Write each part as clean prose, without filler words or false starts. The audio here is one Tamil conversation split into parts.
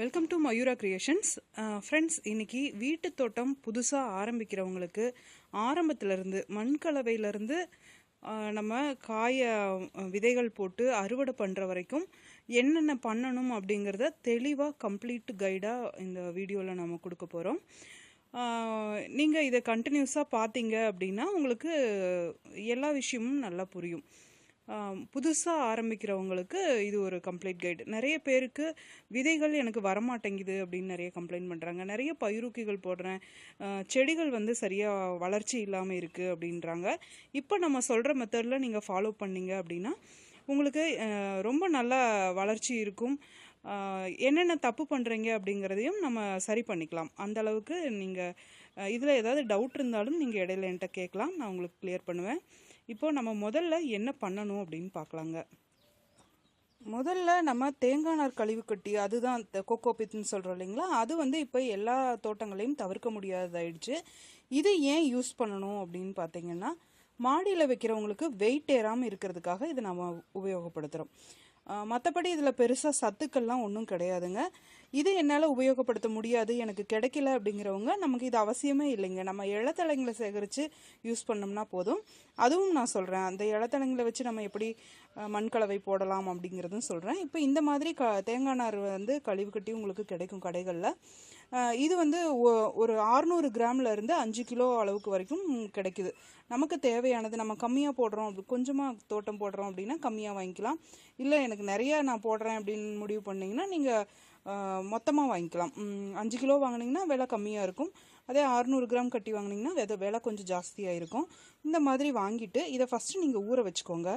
Welcome to Mayura creations. Friends, இன்னைக்கு வீட்டு தோட்டம் புதுசாக ஆரம்பிக்கிறவங்களுக்கு ஆரம்பத்திலேருந்து மண்கலவையிலேருந்து நம்ம விதைகள் போட்டு அறுவடை பண்ணுற வரைக்கும் என்னென்ன பண்ணணும் அப்படிங்கிறத தெளிவாக கம்ப்ளீட் கைடாக இந்த வீடியோவில் நம்ம கொடுக்க போகிறோம். நீங்கள் இதை கண்டினியூஸாக பார்த்தீங்க அப்படின்னா உங்களுக்கு எல்லா விஷயமும் நல்லா புரியும். புதுசாக ஆரம்பிக்கிறவங்களுக்கு இது ஒரு கம்ப்ளீட் கைடு. நிறைய பேருக்கு விதைகள் எனக்கு வரமாட்டேங்குது அப்படின்னு நிறைய கம்ப்ளைண்ட் பண்ணுறாங்க. நிறைய பயிரூக்கிகள் போடுறேன், செடிகள் சரியாக வளர்ச்சி இல்லாமல் இருக்குது அப்படின்றாங்க. இப்போ நம்ம சொல்கிற மெத்தடில் நீங்கள் ஃபாலோ பண்ணீங்க அப்படின்னா உங்களுக்கு ரொம்ப நல்ல வளர்ச்சி இருக்கும். என்னென்ன தப்பு பண்ணுறீங்க அப்படிங்கிறதையும் நம்ம சரி பண்ணிக்கலாம். அந்த அளவுக்கு நீங்கள் இதில் ஏதாவது டவுட் இருந்தாலும் நீங்கள் இடையில என்கிட்ட கேட்கலாம், நான் உங்களுக்கு கிளியர் பண்ணுவேன். இப்போ நம்ம முதல்ல என்ன பண்ணணும் அப்படின்னு பார்க்கலாங்க. முதல்ல நம்ம தேங்காய் நார் கழிவு கட்டி, அதுதான் கொக்கோ பித்னு சொல்கிறோம் இல்லைங்களா, அது இப்போ எல்லா தோட்டங்களையும் தவிர்க்க முடியாததாயிடுச்சு. இது ஏன் யூஸ் பண்ணணும் அப்படின்னு பார்த்தீங்கன்னா, மாடியில் வைக்கிறவங்களுக்கு வெயிட் ஏறாமல் இருக்கிறதுக்காக இதை நம்ம உபயோகப்படுத்துகிறோம். மற்றபடி இதில் பெருசாக சத்துக்கள்லாம் ஒன்றும் கிடையாதுங்க. இது என்னால் உபயோகப்படுத்த முடியாது, எனக்கு கிடைக்கல அப்படிங்கிறவங்க நமக்கு இது அவசியமே இல்லைங்க. நம்ம இளத்தலைங்களை சேகரித்து யூஸ் பண்ணோம்னா போதும். அதுவும் நான் சொல்கிறேன், அந்த இளத்தலைங்களை வச்சு நம்ம எப்படி மண்கலவை போடலாம் அப்படிங்கிறதும் சொல்கிறேன். இப்போ இந்த மாதிரி தேங்காய் நார் கழிவு கட்டி உங்களுக்கு கிடைக்கும் கடைகளில். இது ஒரு 600 கிராமில் இருந்து 5 கிலோ அளவுக்கு வரைக்கும் கிடைக்குது. நமக்கு தேவையானது நம்ம கம்மியாக போடுறோம், கொஞ்சமாக தோட்டம் போடுறோம் அப்படின்னா கம்மியாக வாங்கிக்கலாம். இல்லை எனக்கு நிறையா நான் போடுறேன் அப்படின்னு முடிவு பண்ணிங்கன்னா நீங்கள் மொத்தமாக வாங்கிக்கலாம். 5 கிலோ வாங்கினீங்கன்னா விலை கம்மியாக இருக்கும். அதே 600 கிராம் கட்டி வாங்கினீங்கன்னா விலை கொஞ்சம் ஜாஸ்தியாக இருக்கும். இந்த மாதிரி வாங்கிட்டு இதை ஃபஸ்ட்டு நீங்கள் ஊற வச்சுக்கோங்க.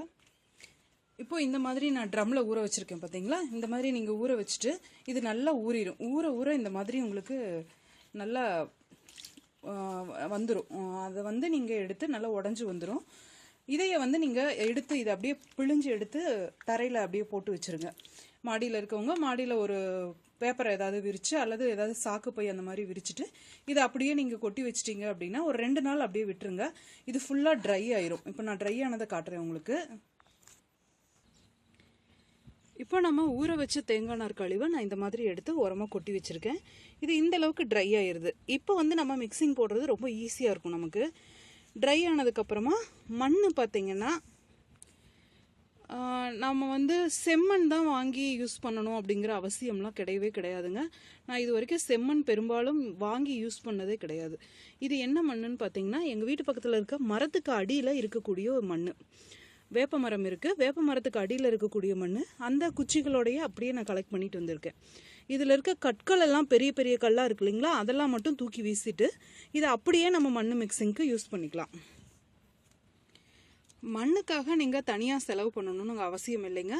இப்போது இந்த மாதிரி நான் ட்ரம்மில் ஊற வச்சுருக்கேன் பார்த்தீங்களா. இந்த மாதிரி நீங்கள் ஊற வச்சுட்டு இது நல்லா ஊறிடும். ஊற இந்த மாதிரி உங்களுக்கு நல்லா வந்துடும். அதை நீங்கள் எடுத்து நல்லா உடஞ்சி வந்துடும். இதையை நீங்கள் எடுத்து இதை அப்படியே பிழிஞ்சு எடுத்து தரையில் அப்படியே போட்டு வச்சுருங்க. மாடியில் இருக்கவங்க மாடியில் ஒரு பேப்பரை ஏதாவது விரித்து அல்லது ஏதாவது சாக்கு பை அந்த மாதிரி விரிச்சிட்டு இதை அப்படியே நீங்கள் கொட்டி வச்சிட்டிங்க அப்படின்னா ஒரு 2 நாள் அப்படியே விட்டுருங்க. இது ஃபுல்லாக ட்ரை ஆயிரும். இப்போ நான் ட்ரை ஆனதை காட்டுறேன் உங்களுக்கு. இப்போ நம்ம ஊற வச்ச தேங்காய் நார் கழிவை நான் இந்த மாதிரி எடுத்து உரமாக கொட்டி வச்சுருக்கேன். இது இந்த அளவுக்கு ட்ரை ஆயிடுது. இப்போ நம்ம மிக்சிங் போடுறது ரொம்ப ஈஸியாக இருக்கும் நமக்கு. ட்ரை ஆனதுக்கப்புறமா மண் பார்த்திங்கன்னா, நம்ம செம்மண் தான் வாங்கி யூஸ் பண்ணணும் அப்படிங்கிற அவசியம்லாம் கிடையவே கிடையாதுங்க. நான் இது வரைக்கும் செம்மண் பெரும்பாலும் வாங்கி யூஸ் பண்ணதே கிடையாது. இது என்ன மண்ணுன்னு பார்த்தீங்கன்னா, எங்கள் வீட்டு பக்கத்தில் இருக்க மரத்துக்கு அடியில் இருக்கக்கூடிய ஒரு மண். வேப்ப மரம் இருக்குது, வேப்ப மரத்துக்கு அடியில் இருக்கக்கூடிய மண். அந்த குச்சிகளோடையே அப்படியே நான் கலெக்ட் பண்ணிட்டு வந்திருக்கேன். இதில் இருக்க கற்கள் எல்லாம் பெரிய பெரிய கல்லாக இருக்கு இல்லைங்களா, அதெல்லாம் மட்டும் தூக்கி வீசிட்டு இதை அப்படியே நம்ம மண் மிக்சிங்க்கு யூஸ் பண்ணிக்கலாம். மண்ணுக்காக நீங்கள் தனியாக செலவு பண்ணணும்னு அவசியம் இல்லைங்க.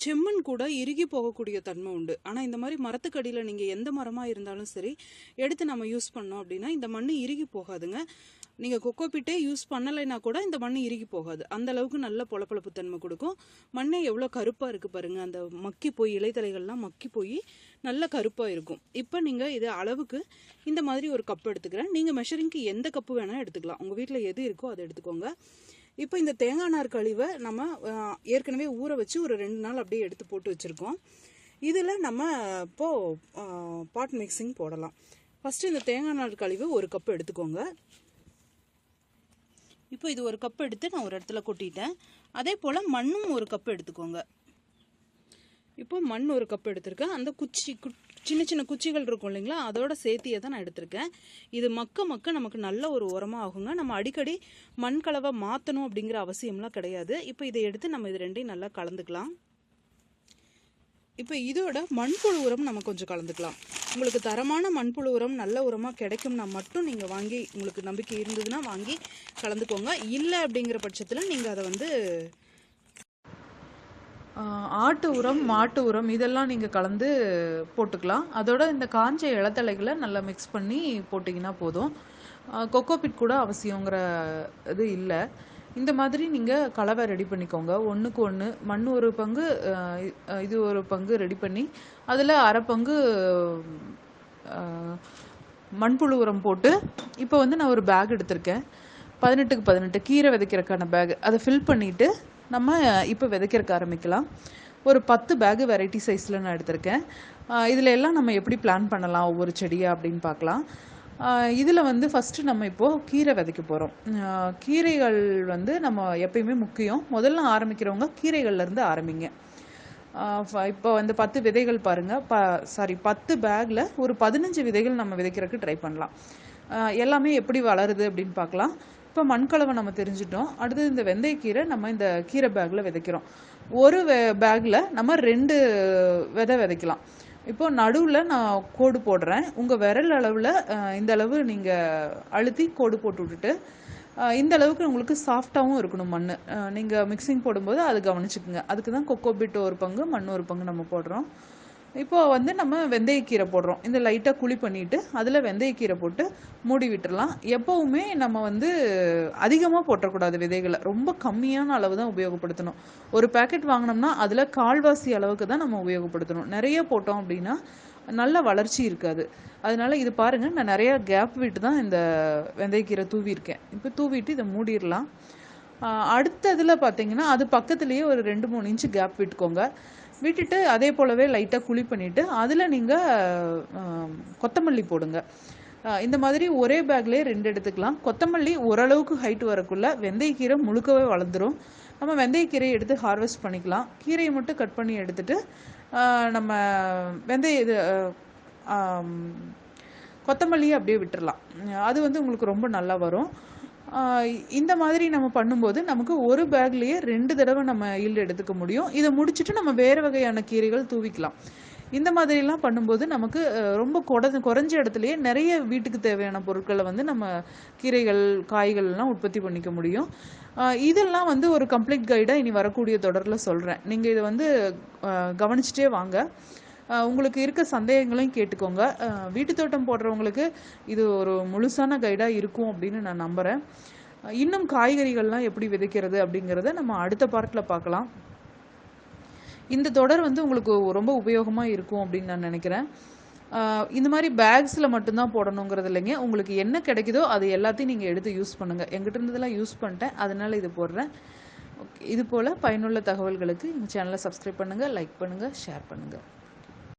செம்மண் கூட இறுகி போகக்கூடிய தன்மை உண்டு. ஆனால் இந்த மாதிரி மரத்துக்கடியில் நீங்கள் எந்த மரமாக இருந்தாலும் சரி எடுத்து நம்ம யூஸ் பண்ணோம் அப்படின்னா இந்த மண் இறுகி போகாதுங்க. நீங்கள் கொக்கோபிட்டே யூஸ் பண்ணலைன்னா கூட இந்த மண் இறுகி போகாது. அந்த அளவுக்கு நல்ல பொலப்பொலப்பு தன்மை கொடுக்கும். மண்ணே எவ்வளோ கருப்பாக இருக்குது பாருங்கள். அந்த மக்கி போய் இலைத்தலைகள்லாம் மக்கி போய் நல்ல கருப்பாக இருக்கும். இப்போ நீங்கள் இது அளவுக்கு இந்த மாதிரி ஒரு கப் எடுத்துக்கிறேன். நீங்கள் மெஷரிங்க்கு எந்த கப்பு வேணால் எடுத்துக்கலாம். உங்கள் வீட்டில் எது இருக்கோ அதை எடுத்துக்கோங்க. இப்போ இந்த தேங்காய் நார் கழிவை நம்ம ஏற்கனவே ஊற வச்சு ஒரு 2 நாள் அப்படியே எடுத்து போட்டு வச்சுருக்கோம். இதில் நம்ம இப்போது பாட் மிக்சிங் போடலாம். ஃபஸ்ட்டு இந்த தேங்காய் நார் கழிவு ஒரு கப்பு எடுத்துக்கோங்க. இப்போ இது ஒரு கப் எடுத்து நான் ஒரு இடத்துல கொட்டிட்டேன். அதே போல் மண்ணும் ஒரு கப் எடுத்துக்கோங்க. இப்போ மண் ஒரு கப் எடுத்திருக்கேன். அந்த சின்ன சின்ன குச்சிகள் இருக்கும் இல்லைங்களா, அதோட சேர்த்தியே தான் நான் எடுத்திருக்கேன். இது மக்க நமக்கு நல்ல ஒரு உரமாக ஆகுங்க. நம்ம அடிக்கடி மண் கலவை மாற்றணும் அப்படிங்கிற அவசியம்லாம் கிடையாது. இப்போ இதை எடுத்து நம்ம இது ரெண்டையும் நல்லா கலந்துக்கலாம். இப்போ இதோட மண்புழு உரம் நம்ம கொஞ்சம் கலந்துக்கலாம். உங்களுக்கு தரமான மண்புழு உரம் நல்ல உரமாக கிடைக்கும்னா மட்டும் நீங்கள் வாங்கி, உங்களுக்கு நம்பிக்கை இருந்ததுன்னா வாங்கி கலந்துக்கோங்க. இல்லை அப்படிங்கிற பட்சத்தில் நீங்கள் அதை ஆட்டு உரம், மாட்டு உரம் இதெல்லாம் நீங்கள் கலந்து போட்டுக்கலாம். அதோட இந்த காஞ்ச இளத்தலைகளை நல்லா மிக்ஸ் பண்ணி போட்டிங்கன்னா போதும். கொக்கோபிட் கூட அவசியங்கிற இது இல்லை. இந்த மாதிரி நீங்கள் கலவை ரெடி பண்ணிக்கோங்க. 1க்கு 1 மண் ஒரு பங்கு, இது ஒரு பங்கு ரெடி பண்ணி அதில் அரை பங்கு மண்புழு உரம் போட்டு, இப்போ நான் ஒரு பேக் எடுத்திருக்கேன். 18x18 கீரை விதைக்கிறதுக்கான பேக். அதை ஃபில் பண்ணிவிட்டு நம்ம இப்போ விதைக்கிறதுக்கு ஆரம்பிக்கலாம். ஒரு 10 பேகு வெரைட்டி சைஸில் நான் எடுத்திருக்கேன். இதில் எல்லாம் நம்ம எப்படி பிளான் பண்ணலாம் ஒவ்வொரு செடியாக அப்படின்னு பார்க்கலாம். இதில் வந்து ஃபஸ்ட்டு நம்ம இப்போது கீரை விதைக்க போகிறோம். கீரைகள் வந்து நம்ம எப்பயுமே முக்கியம். முதல்ல ஆரம்பிக்கிறவங்க கீரைகள்லேருந்து ஆரம்பிங்க. இப்போ வந்து 10 விதைகள் பாருங்கள். 10 பேக்கில் ஒரு 15 விதைகள் நம்ம விதைக்கிறதுக்கு ட்ரை பண்ணலாம். எல்லாமே எப்படி வளருது அப்படின்னு பார்க்கலாம். இப்போ மண்கலவை நம்ம தெரிஞ்சிட்டோம். அடுத்து இந்த வெந்தயக்கீரை நம்ம இந்த கீரை பேக்கில் விதைக்கிறோம். ஒரு பேக்கில் நம்ம 2 விதை விதைக்கலாம். இப்போ நடுவில் நான் கோடு போடுறேன். உங்கள் விரல் அளவில் இந்த அளவு நீங்கள் அழுத்தி கோடு போட்டு விட்டுட்டு, இந்த அளவுக்கு உங்களுக்கு சாஃப்டாகவும் இருக்கணும் மண். நீங்கள் மிக்சிங் போடும்போது அது கவனிச்சுக்குங்க. அதுக்கு தான் கொக்கோபிட் ஒரு பங்கு, மண் ஒரு பங்கு நம்ம போடுறோம். இப்போ வந்து நம்ம வெந்தயக்கீரை போடுறோம். இந்த லைட்டாக குழி பண்ணிவிட்டு அதில் வெந்தயக்கீரை போட்டு மூடி விட்டுறலாம். எப்போவுமே நம்ம வந்து அதிகமாக போட்டக்கூடாது விதைகளை. ரொம்ப கம்மியான அளவு தான் உபயோகப்படுத்தணும். ஒரு பேக்கெட் வாங்கினோம்னா அதில் கால்வாசி அளவுக்கு தான் நம்ம உபயோகப்படுத்தணும். நிறைய போட்டோம் அப்படின்னா நல்ல வளர்ச்சி இருக்காது. அதனால இது பாருங்கள், நான் நிறையா கேப் விட்டு தான் இந்த வெந்தயக்கீரை தூவியிருக்கேன். இப்போ தூவிட்டு இதை மூடிடலாம். அடுத்ததில் பார்த்தீங்கன்னா அது பக்கத்துலேயே ஒரு 2-3 இன்ச்சு கேப் விட்டுக்கோங்க. விட்டுட்டு அதே போலவே லைட்டாக குழி பண்ணிவிட்டு அதில் நீங்கள் கொத்தமல்லி போடுங்க. இந்த மாதிரி ஒரே பேக்லேயே 2 எடுத்துக்கலாம். கொத்தமல்லி ஓரளவுக்கு ஹைட் வரக்குள்ள வெந்தயக்கீரை முழுக்கவே வளர்ந்துடும். நம்ம வெந்தயக்கீரையை எடுத்து ஹார்வெஸ்ட் பண்ணிக்கலாம். கீரையை மட்டும் கட் பண்ணி எடுத்துட்டு நம்ம கொத்தமல்லியை அப்படியே விட்டுறலாம். அது வந்து உங்களுக்கு ரொம்ப நல்லா வரும். இந்த மாதிரி நம்ம பண்ணும்போது நமக்கு ஒரு பேக்லேயே 2 தடவை நம்ம ஈல்டு எடுத்துக்க முடியும். இதை முடிச்சுட்டு நம்ம வேறு வகையான கீரைகள் தூவிக்கலாம். இந்த மாதிரிலாம் பண்ணும்போது நமக்கு ரொம்ப குறைஞ்ச இடத்துலையே நிறைய வீட்டுக்கு தேவையான பொருட்களை வந்து நம்ம கீரைகள், காய்கள்லாம் உற்பத்தி பண்ணிக்க முடியும். இதெல்லாம் வந்து ஒரு கம்ப்ளீட் கைடாக இனி வரக்கூடிய தொடரில் சொல்கிறேன். நீங்கள் இதை வந்து கவனிச்சிட்டே வாங்க. உங்களுக்கு இருக்க சந்தேகங்களையும் கேட்டுக்கோங்க. வீட்டு தோட்டம் போடுறவங்களுக்கு இது ஒரு முழுசான கைடாக இருக்கும் அப்படின்னு நான் நம்புகிறேன். இன்னும் காய்கறிகள்லாம் எப்படி விதைக்கிறது அப்படிங்கிறத நம்ம அடுத்த பார்ட்டில் பார்க்கலாம். இந்த தொடர் வந்து உங்களுக்கு ரொம்ப உபயோகமாக இருக்கும் அப்படின்னு நான் நினைக்கிறேன். இந்த மாதிரி பேக்ஸில் மட்டும்தான் போடணுங்கிறது இல்லைங்க. உங்களுக்கு என்ன கிடைக்குதோ அது எல்லாத்தையும் நீங்கள் எடுத்து யூஸ் பண்ணுங்கள். எங்கிட்ட இருந்ததெல்லாம் யூஸ் பண்ணிட்டேன், அதனால் இது போடுறேன். ஓகே, இது போல் பயனுள்ள தகவல்களுக்கு எங்கள் சேனலை சப்ஸ்கிரைப் பண்ணுங்கள், லைக் பண்ணுங்கள், ஷேர் பண்ணுங்கள்.